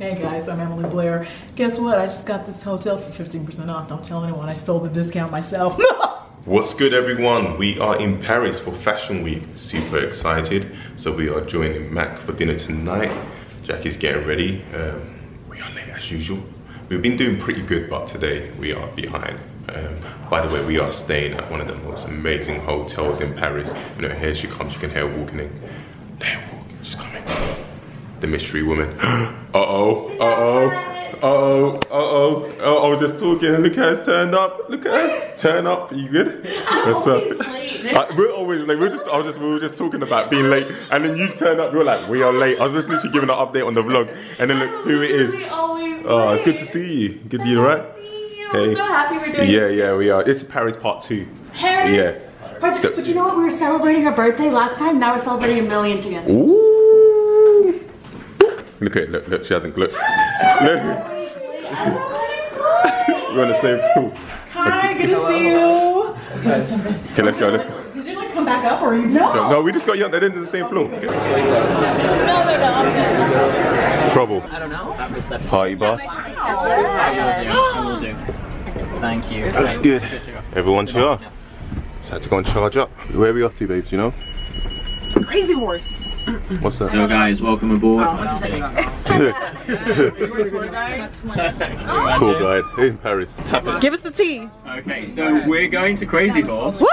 Hey guys, I'm Emily Blair. Guess what? I just got this hotel for 15% off. Don't tell anyone, I stole the discount myself. What's good, everyone? We are in Paris for Fashion Week. Super excited. So we are joining Mac for dinner tonight. Jackie's getting ready. We are late as usual. We've been doing pretty good, but today we are behind. By the way, we are staying at one of the most amazing hotels in Paris. You know, here she comes. You can hear her walking in. Let her walk. She's coming. The mystery woman. Just talking. Look at us turned up. Look at her. Turn up. You good? What's up? We're always late. We were just talking about being late, and then you turned up. We were like, we are late. I was just literally giving an update on the vlog, and then look who it is. Oh, it's good to see you. Good to see you, right? Hey. I'm so happy we're doing it. Yeah, we are. It's Paris Part 2. Paris. Yeah. But you know what? We were celebrating our birthday last time. Now we're celebrating 1,000,000 together. Ooh. Look at it. Look. She hasn't looked. Look. We're on the same pool. Hi, good to see you. Okay, let's go. Did you like come back up or you just No, we just got you. They didn't do the same floor. Okay. No, I'm good. Trouble. I don't know. Party bus. I will do. Thank you. That's good. Everyone sure. Just had to go and charge up. Where are we off to, babes? You know? Crazy Horse. What's that? So guys, welcome aboard. Tour guide in Paris. Give us the tea. Okay, so we're going to Crazy Horse, Woo!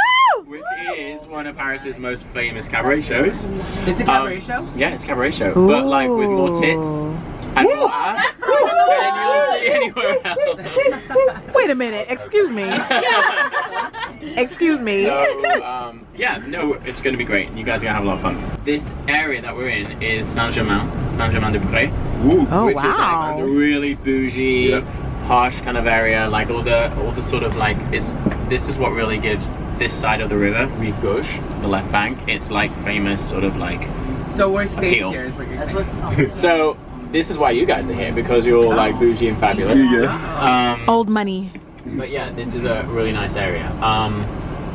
which is one of Paris's most famous cabaret shows. It's a cabaret show? Yeah, it's a cabaret show, but like with more tits and more ass than you'll see anywhere else. Wait a minute, excuse me. Excuse me. So, yeah, no, it's going to be great. You guys are going to have a lot of fun. This area that we're in is Saint-Germain-des-Prés. Oh, which wow. is like a really bougie, harsh kind of area. Like all the sort of like, this is what really gives this side of the river, Rive Gauche, the left bank, it's like famous sort of like So we're staying appeal. here is what you're saying. So this is why you guys are here, because you're all like bougie and fabulous. Yeah. Old money. But yeah, this is a really nice area.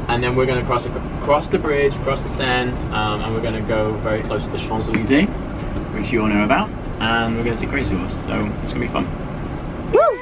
And then we're going to cross the bridge, cross the Seine, and we're going to go very close to the Champs-Elysees, which you all know about, and we're going to see Crazy Horse, so it's going to be fun. Woo!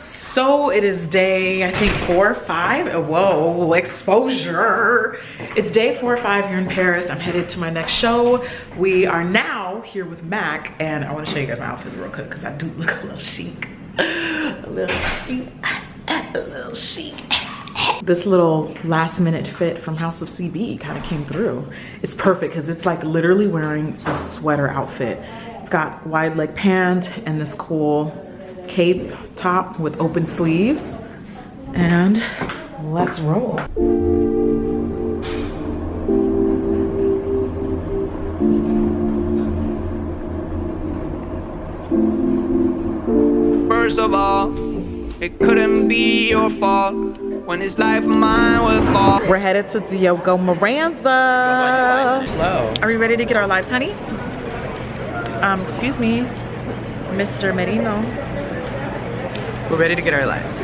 So it is day, I think 4 or 5. Whoa, exposure. It's day 4 or 5 here in Paris. I'm headed to my next show. We are now here with Mac, and I want to show you guys my outfit real quick because I do look a little chic. A little chic. A little chic. This little last minute fit from House of CB kind of came through. It's perfect because it's like literally wearing a sweater outfit. It's got wide leg pant and this cool cape top with open sleeves. And let's roll. First of all, it couldn't be your fault when this life of mine will fall. We're headed to Diogo Moranza. Hello. Are we ready to get our lives, honey? Excuse me, Mr. Merino. We're ready to get our lives.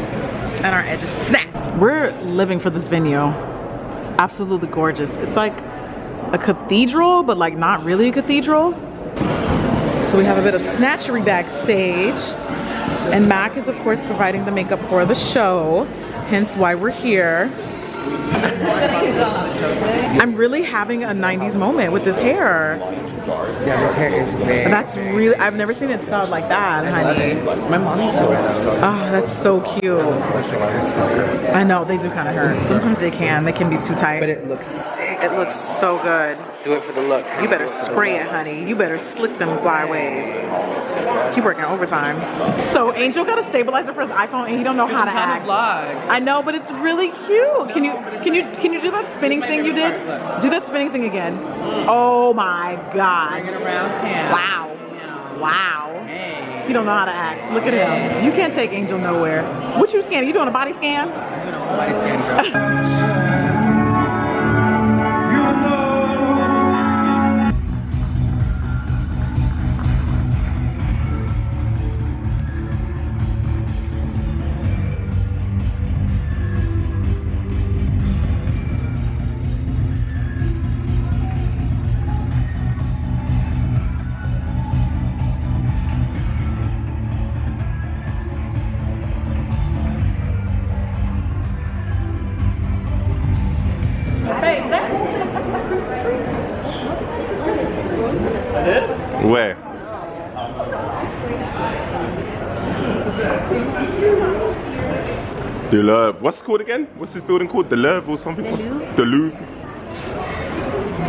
And our edges snapped. We're living for this venue. It's absolutely gorgeous. It's like a cathedral, but like not really a cathedral. So we have a bit of snatchery backstage. And Mac is of course providing the makeup for the show, hence why we're here. I'm really having a 90s moment with this hair. Yeah, this hair is very. That's really, I've never seen it styled like that, honey. My mom used to wear those. Oh, that's so cute. I know, they do kind of hurt. Sometimes they can be too tight. But it looks sick. It looks so good. Do it for the look. You better spray it, honey. You better slick them flyaways. Keep working overtime. So Angel got a stabilizer for his iPhone and he don't know how to act. Vlog. I know, but it's really cute. Can you do that spinning thing you did? Do that spinning thing again. Oh my God. Bring it around town. Wow. Wow. Hey. He don't know how to act. Look at him. You can't take Angel nowhere. What you scanning? You doing a body scan? I'm doing a body scan. The Louvre. What's it called again? What's this building called? The Louvre or something? The Louvre? The Louvre.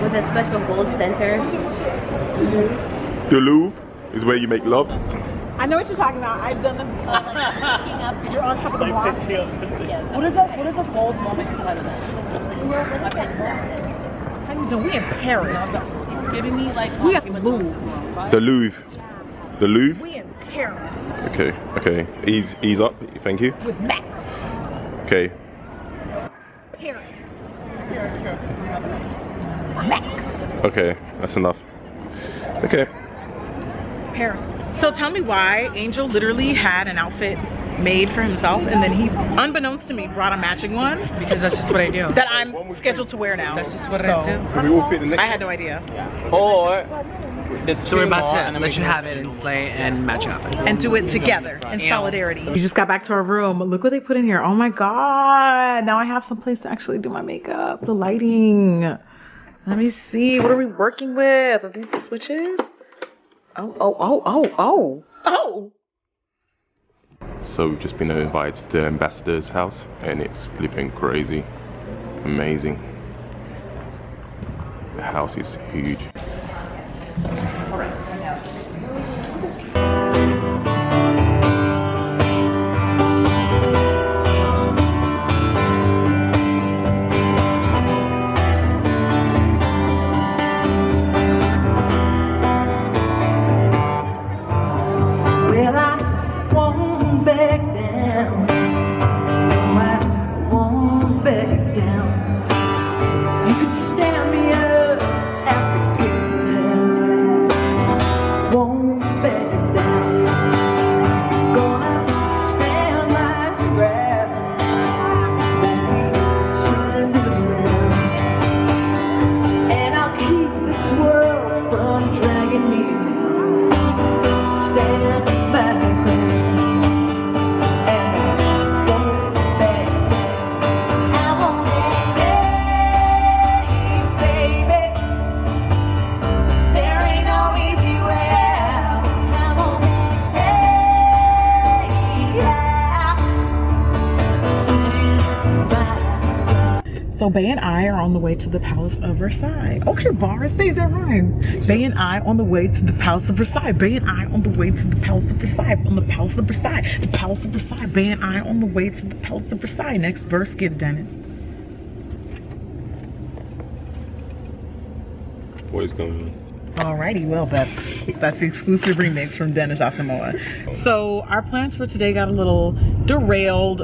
With a special gold center. The Louvre is where you make love. I know what you're talking about. I've done them. You're on top of the block. What is that? What is a gold moment inside of that? How you doing? We in Paris. It's giving me like we at the Louvre. The Louvre. The Louvre. We in Paris. Okay. Okay. Ease up. Thank you. With Mac. Okay. Paris. Okay. That's enough. Okay. Paris. So tell me why Angel literally had an outfit made for himself and then he, unbeknownst to me, brought a matching one. Because that's just what I do. That I'm scheduled to wear now. That's just what So, I do. Can we all fit in the next I had no idea. Or So we're about to let you have it and play and match up. And do it together in solidarity. We just got back to our room. Look what they put in here. Oh my God. Now I have some place to actually do my makeup. The lighting. Let me see. What are we working with? Are these the switches? Oh. So we've just been invited to the ambassador's house and it's flipping crazy. Amazing. The house is huge. So Bay and I are on the way to the Palace of Versailles. Okay, bars, days that rhyme. Bay and I on the way to the Palace of Versailles. Bay and I on the way to the Palace of Versailles. On the Palace of Versailles. The Palace of Versailles. Bay and I on the way to the Palace of Versailles. Next verse, get Dennis. What is going on? Alrighty, well that's the exclusive remix from Dennis Asamoah. So our plans for today got a little derailed.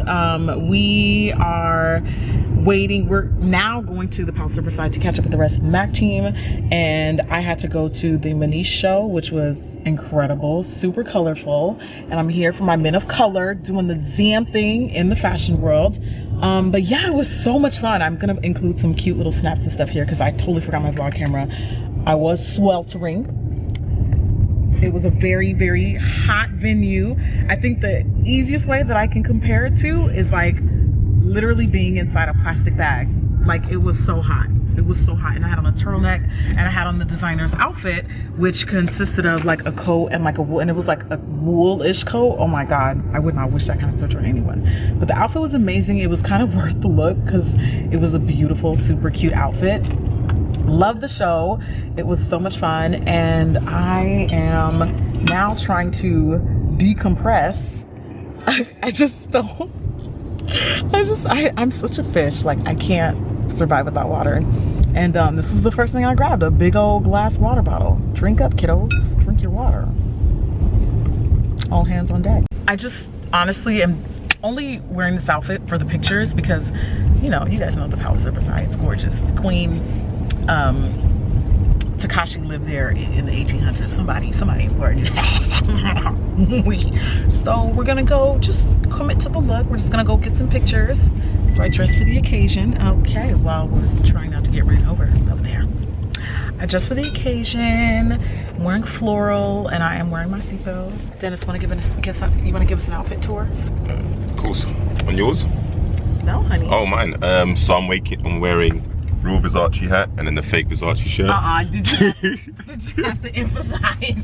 We are waiting. We're now going to the Palace of Versailles to catch up with the rest of the MAC team, and I had to go to the Manish show, which was incredible, super colorful, and I'm here for my Men of Color doing the damn thing in the fashion world. But yeah, it was so much fun. I'm gonna include some cute little snaps and stuff here because I totally forgot my vlog camera. I was sweltering. It was a very, very hot venue. I think the easiest way that I can compare it to is like literally being inside a plastic bag. Like, it was so hot. It was so hot. And I had on a turtleneck and I had on the designer's outfit, which consisted of like a coat and like a wool, and it was like a wool-ish coat. Oh my God, I would not wish that kind of stuff on anyone. But the outfit was amazing. It was kind of worth the look because it was a beautiful, super cute outfit. Loved the show. It was so much fun, and I am now trying to decompress. I'm such a fish. Like, I can't survive without water. And this is the first thing I grabbed, a big old glass water bottle. Drink up, kiddos. Drink your water. All hands on deck. I just honestly am only wearing this outfit for the pictures because, you know, you guys know the Palace of Versailles. It's gorgeous. Queen Takashi lived there in the 1800s. Somebody important. So we're gonna go just commit to the look. We're just gonna go get some pictures. So I dressed for the occasion. Okay, well, we're trying not to get ran over there. I dressed for the occasion. I'm wearing floral and I am wearing my seatbelt. Dennis, you wanna give us an outfit tour? Of course. On yours? No, honey. Oh, mine. So I'm wearing real Versace hat and then the fake Versace shirt. Did you have to emphasize?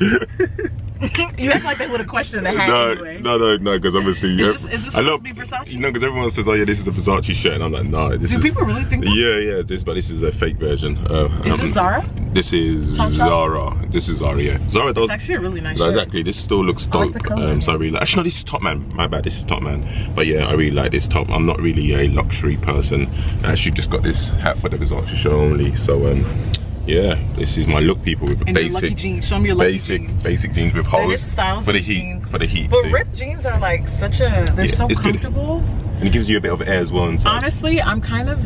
You act like they would have questioned the hat anyway. No, because obviously, Is this supposed to be Versace? You know, because everyone says, "Oh yeah, this is a Versace shirt," and I'm like, "No, this is." Do people really think that? Yeah, but this is a fake version. Is this Zara? This is Top shop? Zara. This is Zara. Yeah, Zara does. It's actually a really nice No, shirt. exactly. This still looks I dope. like the color. So I really like. Actually, no, this is Top Man. My bad. This is Top Man. But yeah, I really like this top. I'm not really a luxury person. I actually just got this hat for the Versace show only. So yeah, this is my look, people, with And your lucky basic jeans. Show me your lucky jeans. basic jeans with They're holes just styles for the of heat. jeans. For the heat But too. ripped jeans are like such a. They're so it's good. comfortable. And it gives you a bit of air as well inside. Honestly, I'm kind of.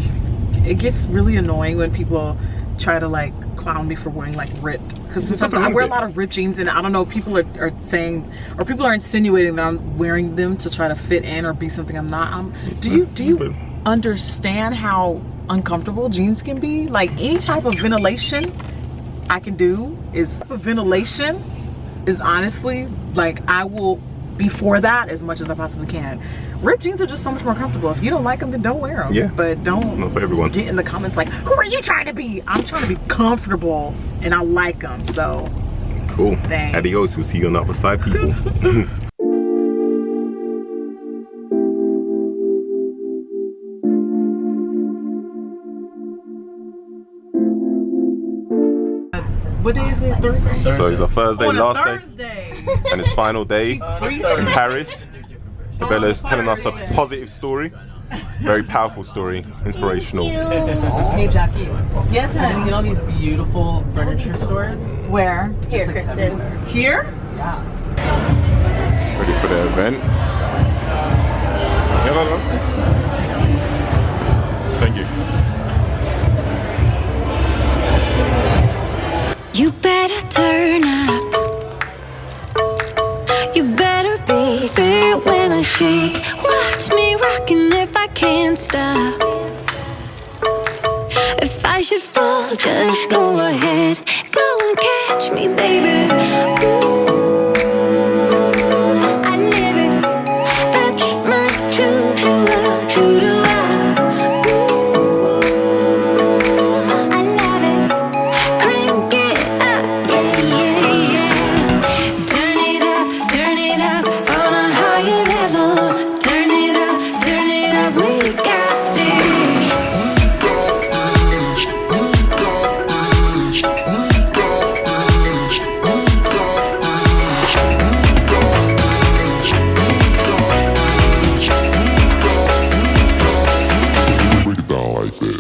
It gets really annoying when people try to like clown me for wearing like ripped, because sometimes I wear a lot of ripped jeans and I don't know, people are saying, or people are insinuating that I'm wearing them to try to fit in or be something I'm not. Do you understand how uncomfortable jeans can be? Like any type of ventilation I can do is honestly, like, I will be for that as much as I possibly can. Ripped jeans are just so much more comfortable. If you don't like them, then don't wear them. Yeah, but don't not for everyone. Get in the comments like, who are you trying to be? I'm trying to be comfortable and I like them, so cool. Thanks. Adios, we'll see you on the other side, people. What day is it? Thursday? So it's a Thursday, On a last day, Thursday. and it's final day in Paris. Bella's telling us a positive story, very powerful story, inspirational. Hey Jackie. Yes, Have you seen all these beautiful furniture stores? Where? Here, Kristen. Here? Yeah. Ready for the event. Yeah, no. Thank you. You better turn up. You better be there when I shake. Watch me rockin' if I can't stop. If I should fall, just go ahead. Go and catch me, baby. Ooh, I live it. That's my true-to-love, true-to-love. Ooh, I love it. Crank it up, yeah. Turn it up on a higher level. Turn it up, we got this. Break it down like this.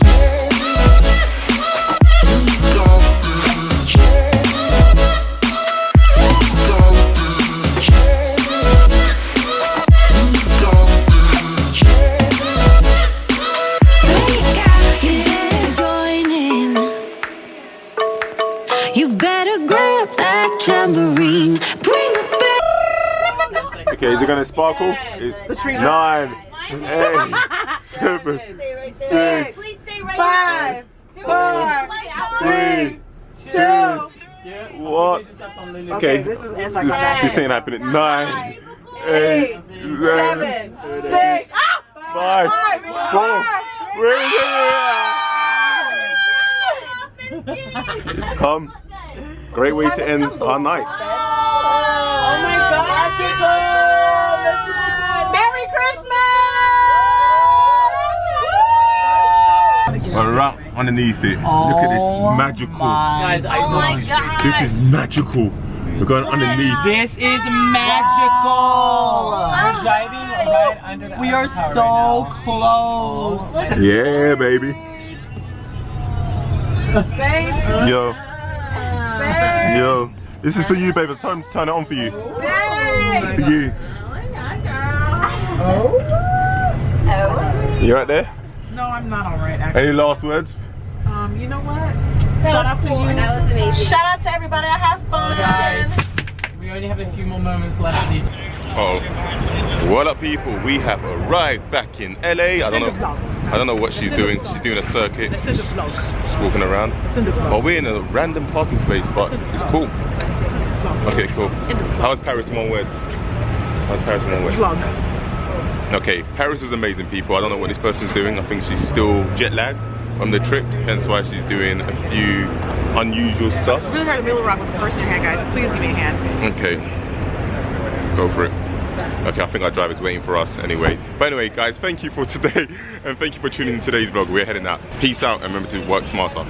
You better grab that tambourine. Bring it back. Okay, is it gonna sparkle? 9, 8, 7, 6, 5, 4, 3, 2, what? Okay, this is this anticlimactic. ain't happening. 9, 8, 7, 6, 5, 4, 3, It's come. Great way to end our night. Oh my God! Merry Christmas! We're right underneath it. Look at this, magical. Guys, This is magical. We're going underneath. This is magical. We're driving right under the We are so close. Yeah, baby. Yo. Yo. This is for you, baby. It's time to turn it on for you. It's for you. You right there? No, I'm not alright, actually. Any last words? You know what? Shout out to you. That was amazing. Shout out to everybody. I have fun. Guys, we only have a few more moments left of these. Oh, what up, people? We have arrived back in LA. I don't know what she's doing. She's doing a circuit. It's in the vlog. She's walking around. It's in the vlog. Oh, we're in a random parking space, but it's cool. Okay, cool. In the vlog. How was Paris in one word? How's Paris in one word? Vlog. Okay, Paris was amazing, people. I don't know what this person's doing. I think she's still jet lagged from the trip, hence why she's doing a few unusual stuff. It's really hard to wheel rock with the person in your hand, guys. Please give me a hand. Okay. Go for it. Okay, I think our driver's waiting for us anyway. But anyway, guys, thank you for today, and thank you for tuning in today's vlog. We're heading out. Peace out, and remember to work smarter.